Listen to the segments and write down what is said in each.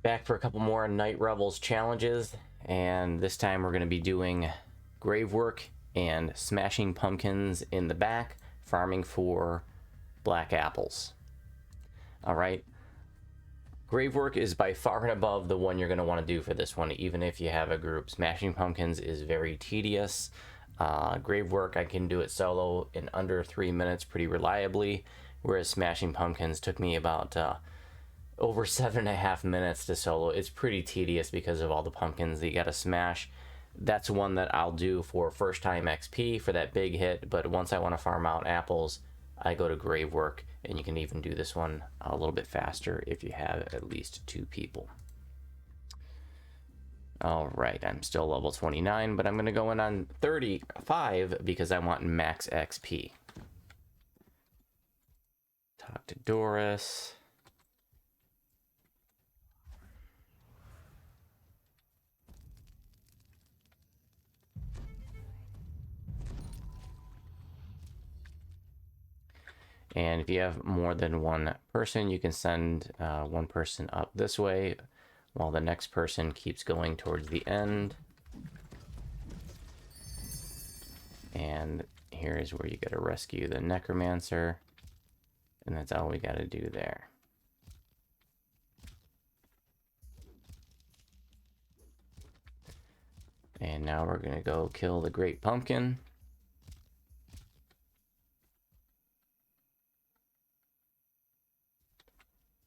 Back for a couple more Night Revels challenges, and this time we're going to be doing Gravework and Smashing Pumpkins in the back, farming for black apples. Alright, Gravework is by far and above the one you're going to want to do for this one, even if you have a group. Smashing Pumpkins is very tedious. Gravework, I can do it solo in under 3 minutes pretty reliably, whereas Smashing Pumpkins took me about over 7.5 minutes to solo. It's pretty tedious because of all the pumpkins that you gotta smash. That's one that I'll do for first time XP for that big hit, but once I want to farm out apples, I go to Gravework, and you can even do this one a little bit faster if you have at least 2 people. Alright, I'm still level 29, but I'm going to go in on 35 because I want max XP. Talk to Doris. And if you have more than one person, you can send one person up this way while the next person keeps going towards the end. And here is where you got to rescue the necromancer. And that's all we got to do there. And now we're going to go kill the great pumpkin.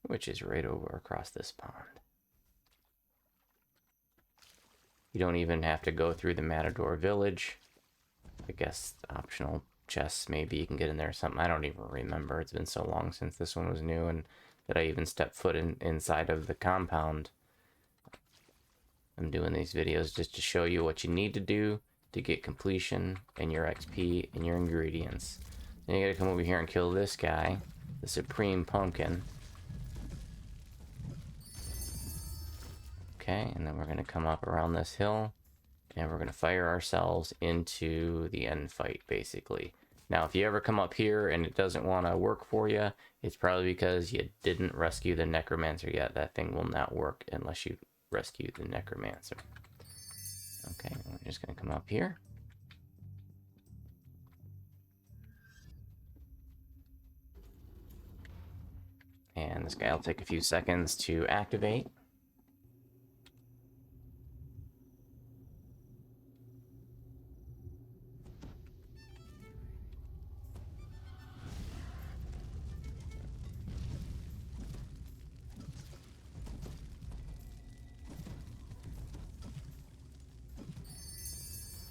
Which is right over across this pond. You don't even have to go through the Matador village. I guess optional chests, maybe you can get in there or something. I don't even remember. It's been so long since this one was new and that I even stepped foot inside of the compound. I'm doing these videos just to show you what you need to do to get completion and your XP and your ingredients. Then you gotta come over here and kill this guy, the Supreme Pumpkin. Okay, and then we're going to come up around this hill, and we're going to fire ourselves into the end fight, basically. Now, if you ever come up here and it doesn't want to work for you, it's probably because you didn't rescue the necromancer yet. That thing will not work unless you rescue the necromancer. Okay, we're just going to come up here. And this guy will take a few seconds to activate.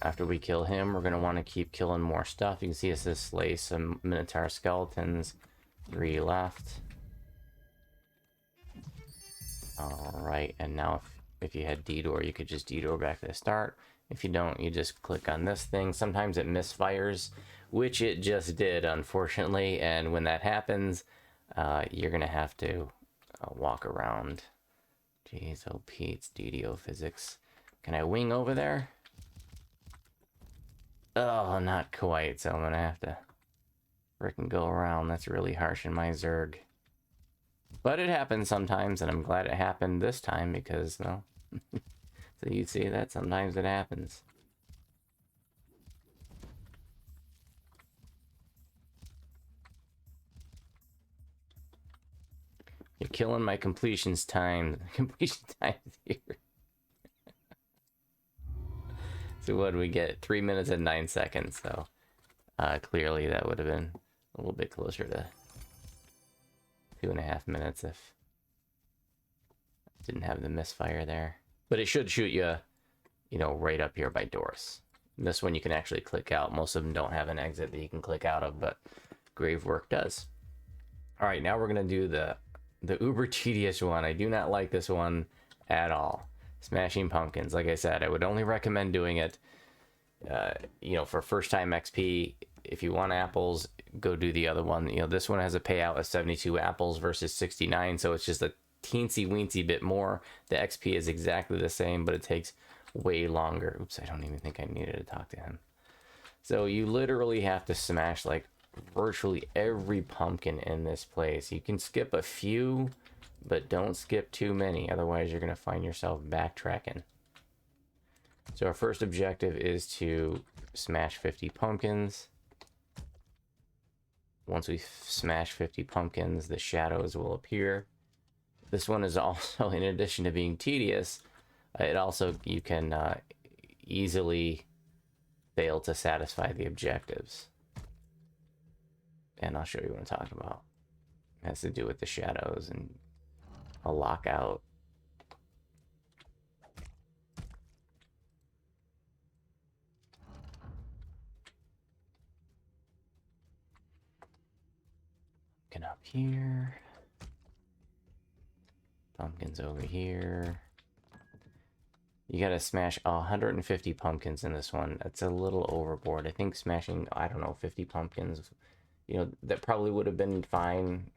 After we kill him, we're going to want to keep killing more stuff. You can see us just slay some Minotaur skeletons. 3 left. Alright, and now if you had detour, you could just detour back to the start. If you don't, you just click on this thing. Sometimes it misfires, which it just did, unfortunately. And when that happens, you're going to have to walk around. Jeez, oh Pete's DDO physics. Can I wing over there? Oh, not quite, so I'm gonna have to frickin' go around. That's really harsh in my Zerg. But it happens sometimes, and I'm glad it happened this time because, well, so you see that sometimes it happens. You're killing my completions time. Completion time here. So what do we get? 3 minutes and 9 seconds. So clearly that would have been a little bit closer to 2.5 minutes if I didn't have the misfire there. But it should shoot you, you know, right up here by Doris. And this one you can actually click out. Most of them don't have an exit that you can click out of, but Gravework does. All right, now we're gonna do the uber tedious one. I do not like this one at all. Smashing Pumpkins. Like I said, I would only recommend doing it, you know, for first time XP. If you want apples, go do the other one. You know, this one has a payout of 72 apples versus 69, so it's just a teensy weensy bit more. The XP is exactly the same, but it takes way longer. Oops, I don't even think I needed to talk to him. So you literally have to smash like virtually every pumpkin in this place. You can skip a few, but don't skip too many, otherwise you're going to find yourself backtracking. So our first objective is to smash 50 pumpkins. Once we smash 50 pumpkins, the shadows will appear. This one is also, in addition to being tedious, it also, you can easily fail to satisfy the objectives. And I'll show you what I'm talking about. It has to do with the shadows and a lockout. Looking up here. Pumpkins over here. You gotta smash 150 pumpkins in this one. That's a little overboard. I think smashing, I don't know, 50 pumpkins, you know, that probably would have been fine.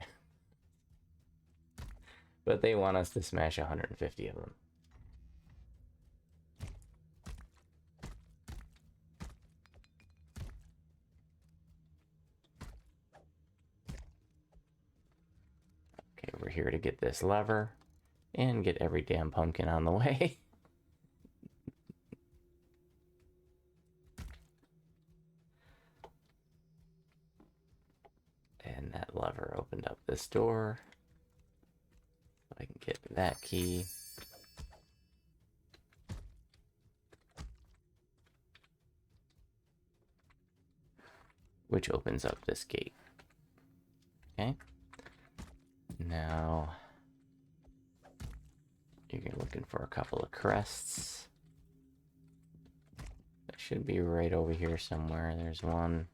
But they want us to smash 150 of them. Okay, we're here to get this lever and get every damn pumpkin on the way. And that lever opened up this door. I can get that key. Which opens up this gate. Okay. Now, you're looking for a couple of crests. That should be right over here somewhere. There's one.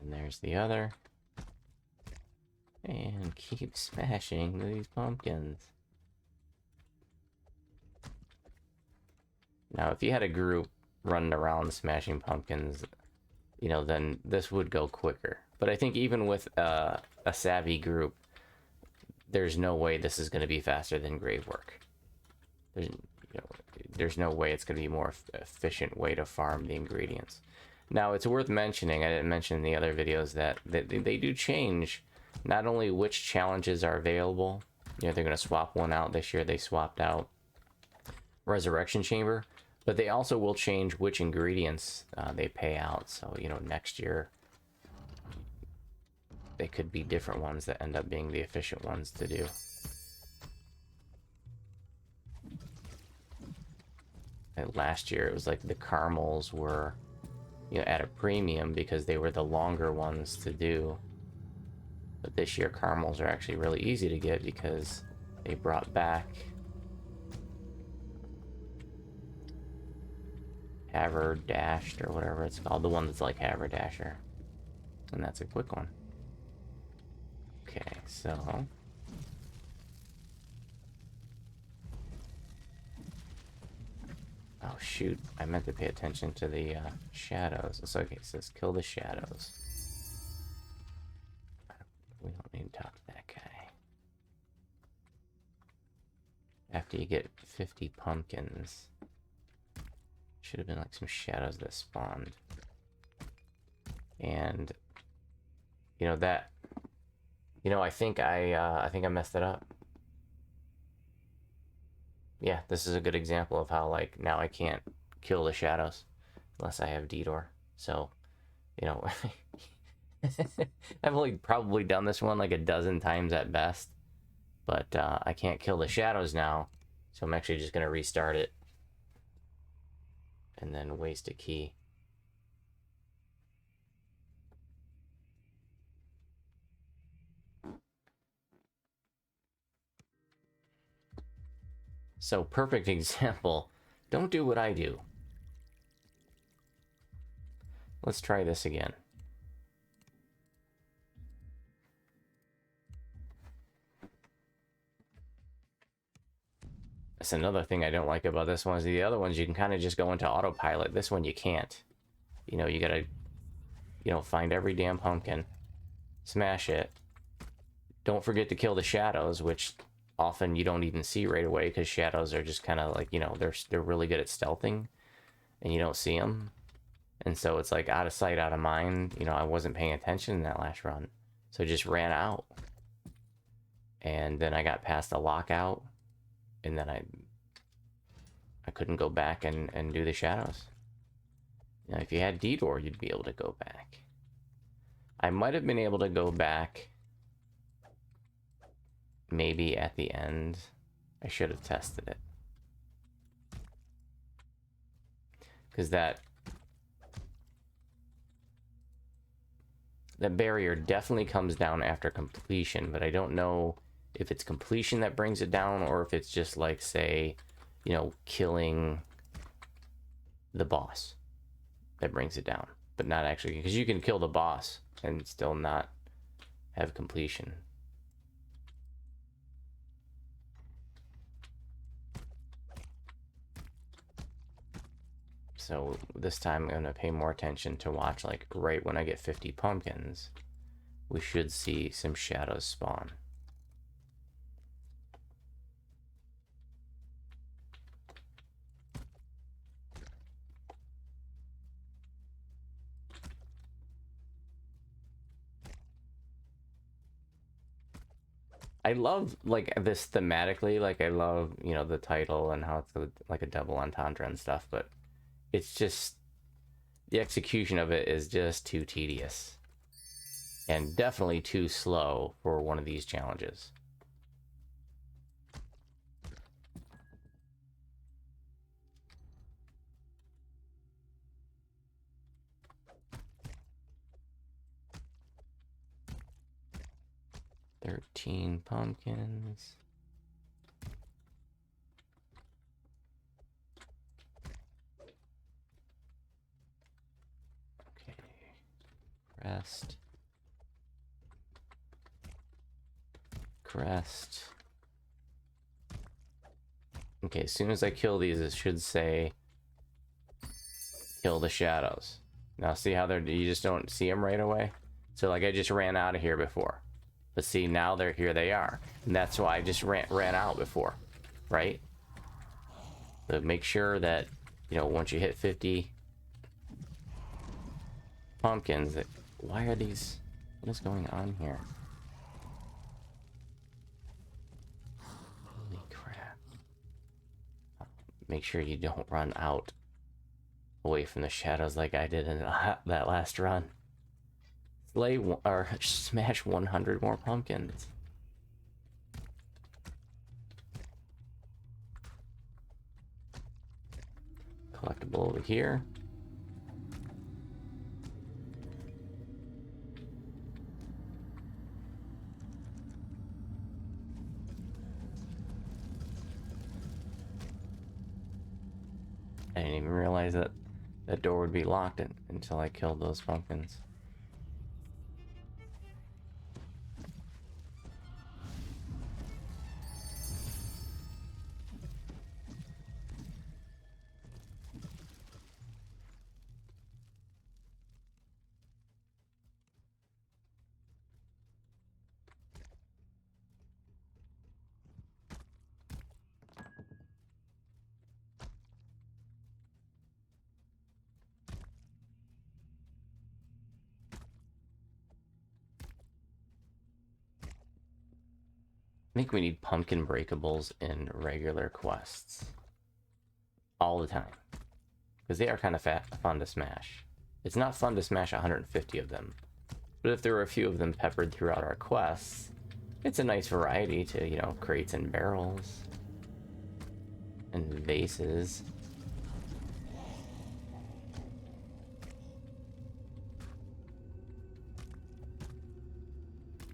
And there's the other. And keep smashing these pumpkins. Now, if you had a group running around smashing pumpkins, you know, then this would go quicker. But I think even with a savvy group, there's no way this is going to be faster than Gravework. There's no way it's going to be a more efficient way to farm the ingredients. Now, it's worth mentioning, I didn't mention in the other videos, that they do change not only which challenges are available. You know, they're going to swap one out. This year they swapped out Resurrection Chamber, but they also will change which ingredients they pay out. So, you know, next year they could be different ones that end up being the efficient ones to do. And last year it was like the caramels were, you know, at a premium because they were the longer ones to do. But this year caramels are actually really easy to get because they brought back Haverdashed or whatever it's called, the one that's like Haverdasher, and that's a quick one. Okay, so oh shoot, I meant to pay attention to the shadows. So okay, it says kill the shadows. We don't need to talk to that guy. After you get 50 pumpkins, should have been like some shadows that spawned. And you know that, you know, I think I messed it up. Yeah, this is a good example of how, like, now I can't kill the shadows unless I have Detour. So, you know, I've only probably done this one like a dozen times at best, but I can't kill the shadows now, so I'm actually just gonna restart it and then waste a key. So, perfect example. Don't do what I do. Let's try this again. That's another thing I don't like about this one is the other ones you can kind of just go into autopilot. This one you can't. You know, you gotta, you know, find every damn pumpkin, smash it. Don't forget to kill the shadows, which often you don't even see right away because shadows are just kind of like, you know, they're really good at stealthing and you don't see them. And so it's like out of sight, out of mind. You know, I wasn't paying attention in that last run. So I just ran out. And then I got past the lockout. And then I couldn't go back and do the shadows. You know, if you had Detour, you'd be able to go back. I might have been able to go back maybe at the end. I should have tested it. Because that barrier definitely comes down after completion, but I don't know if it's completion that brings it down or if it's just like, say, you know, killing the boss that brings it down, but not actually, because you can kill the boss and still not have completion. So this time I'm going to pay more attention to watch, like right when I get 50 pumpkins, we should see some shadows spawn. I love like this thematically, like I love, you know, the title and how it's like a double entendre and stuff, but it's just the execution of it is just too tedious and definitely too slow for one of these challenges. $13 pumpkins. Okay. Crest. Crest. Okay, as soon as I kill these, it should say kill the shadows. Now see how they're, you just don't see them right away? So like I just ran out of here before. But see, now they're here, they are. And that's why I just ran out before, right? So make sure that, you know, once you hit 50 pumpkins, that, why are these, what is going on here? Holy crap. Make sure you don't run out away from the shadows like I did in that last run. Slay or smash 100 more pumpkins. Collectible over here. I didn't even realize that that door would be locked until I killed those pumpkins. I think we need pumpkin breakables in regular quests all the time, because they are kind of fun to smash. It's not fun to smash 150 of them, but if there were a few of them peppered throughout our quests, it's a nice variety to, you know, crates and barrels and vases.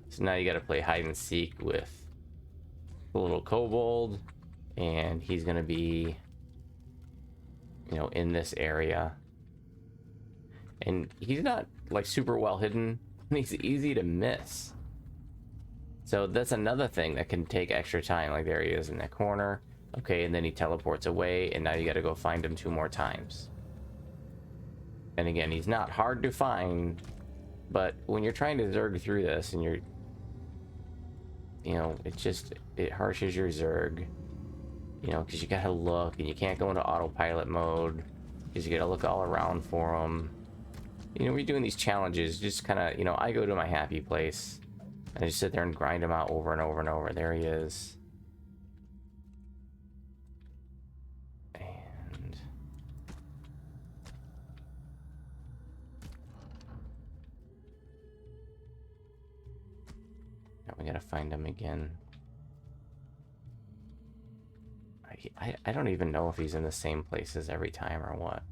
So now you got to play hide and seek with the little kobold, and he's gonna be, you know, in this area, and he's not like super well hidden, and he's easy to miss. So that's another thing that can take extra time. Like there he is in that corner, okay, and then he teleports away, and now you got to go find him 2 more times. And again, he's not hard to find, but when you're trying to zerg through this and you're, you know, it harshes your zerg, you know, because you gotta look and you can't go into autopilot mode. Because you gotta look all around for them. You know, when you're doing these challenges, just kind of, you know, I go to my happy place. And I just sit there and grind them out over and over and over. There he is. And... now we gotta find him again. I don't even know if he's in the same places every time or what.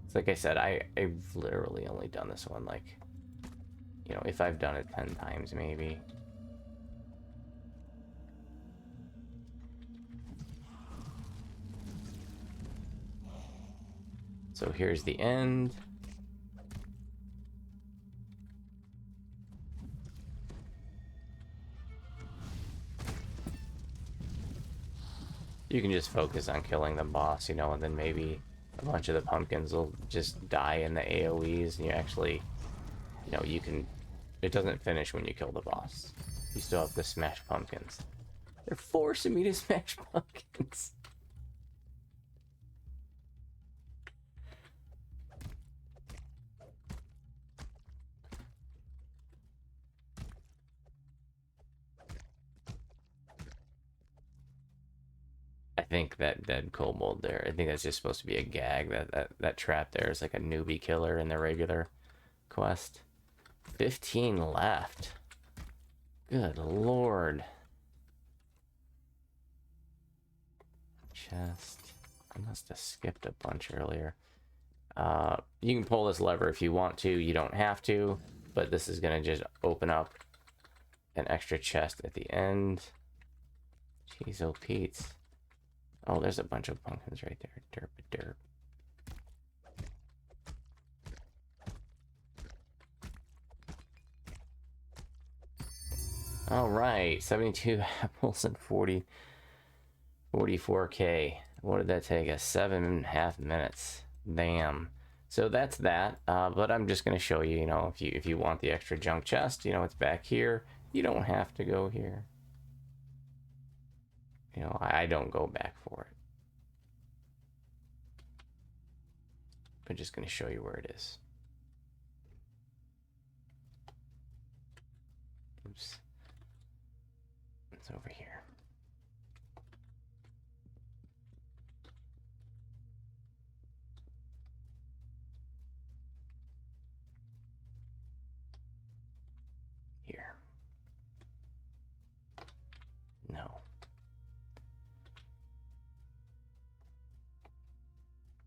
It's like I said, I've literally only done this one, like, you know, if I've done it 10 times, maybe. So here's the end. You can just focus on killing the boss, you know, and then maybe a bunch of the pumpkins will just die in the AoEs, and you actually, you know, you can... it doesn't finish when you kill the boss. You still have to smash pumpkins. They're forcing me to smash pumpkins. I think that dead kobold there, I think that's just supposed to be a gag. That trap there is like a newbie killer in the regular quest. 15 left. Good lord. Chest. I must have skipped a bunch earlier. You can pull this lever if you want to. You don't have to, but this is going to just open up an extra chest at the end. Jeez, oh Pete. Oh, there's a bunch of pumpkins right there. Derp, derp. All right, 72 apples and 44k. What did that take us? 7.5 minutes. Damn. So that's that. But I'm just gonna show you. You know, if you want the extra junk chest, you know, it's back here. You don't have to go here. You know, I don't go back for it. I'm just gonna show you where it is. Oops. It's over here. Here. No.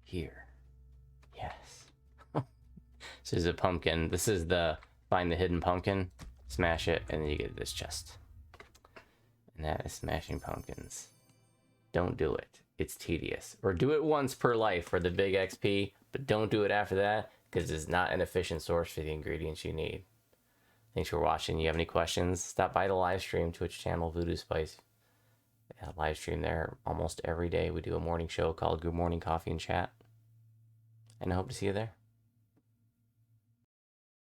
Here. Yes. This is a pumpkin. This is the find the hidden pumpkin, smash it, and then you get this chest. And that is smashing pumpkins. Don't do it. It's tedious. Or do it once per life for the big XP, but don't do it after that, because it's not an efficient source for the ingredients you need. Thanks for watching. You have any questions? Stop by the live stream, Twitch channel, Voodoo Spice. Yeah, live stream there almost every day. We do a morning show called Good Morning Coffee and Chat. And I hope to see you there.